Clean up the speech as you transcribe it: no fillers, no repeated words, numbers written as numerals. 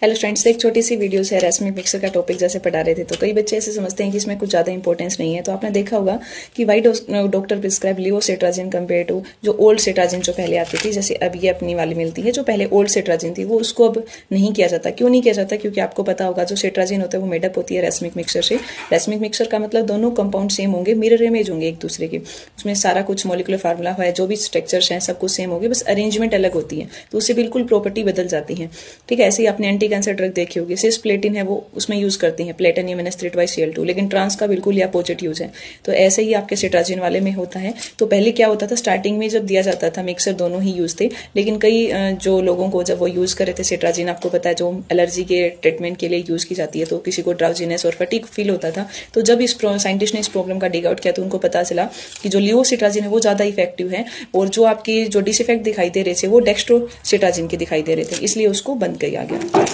Hello friends, एक छोटी सी video है रेसमिक मिक्सर का टॉपिक जैसे पढ़ा रहे थे। तो कई बच्चे ऐसे समझते हैं कि इसमें कुछ ज़्यादा इंपॉर्टेंस नहीं है। तो आपने देखा होगा कि why doctor prescribe levocetirizine compare to जो ओल्ड सेट्राजिन जो पहले आती थी, जैसे अब ये अपनी वाली मिलती है जो पहले ओल्ड सेट्राजिन थी, वो उसको अब नहीं किया जाता। क्यों नहीं किया जाता? क्योंकि आपको पता होगा जो सेट्राजिन होता है वो मेडअप होती है रेसमिक मिक्सर से। रेसमिक मिक्सर का मतलब दोनों कंपाउंड सेम होंगे, मिरर इमेज होंगे एक दूसरे के। उसमें सारा कुछ मॉलिक्यूलर फार्मूला है, जो भी स्ट्रक्चर्स हैं सब कुछ सेम होगी, बस अरेंजमेंट अलग होती है, तो उससे बिल्कुल प्रॉपर्टी बदल जाती है। ठीक है, ऐसे ही आपने एंटी कैंसर ड्रग देखी होगी, सिस्प्लेटिन है वो उसमें यूज करती हैं प्लेटिनियम NH3/Cl2, लेकिन ट्रांस का बिल्कुल या अपोजिट यूज है। तो ऐसे ही आपके सेट्राजिन वाले में होता है। तो पहले क्या होता था, स्टार्टिंग में जब दिया जाता था मिक्सर दोनों ही यूज थे, लेकिन कई जो लोगों को जब वो यूज कर रहे थे सेट्राजिन, आपको पता है जो एलर्जी के ट्रीटमेंट के लिए यूज की जाती है, तो किसी को ड्राउजीनेस और फटीग फील होता था। तो जब इस साइंटिस्ट ने इस प्रॉब्लम का डिग आउट किया तो उनको पता चला कि जो लियोसेट्राजिन है वो ज्यादा इफेक्टिव है, और जो आपकी जो डिसइफेक्ट दिखाई दे रहे थे वो डेक्स्ट्रोसेट्राजिन के दिखाई दे रहे थे, इसलिए उसको बंद किया गया।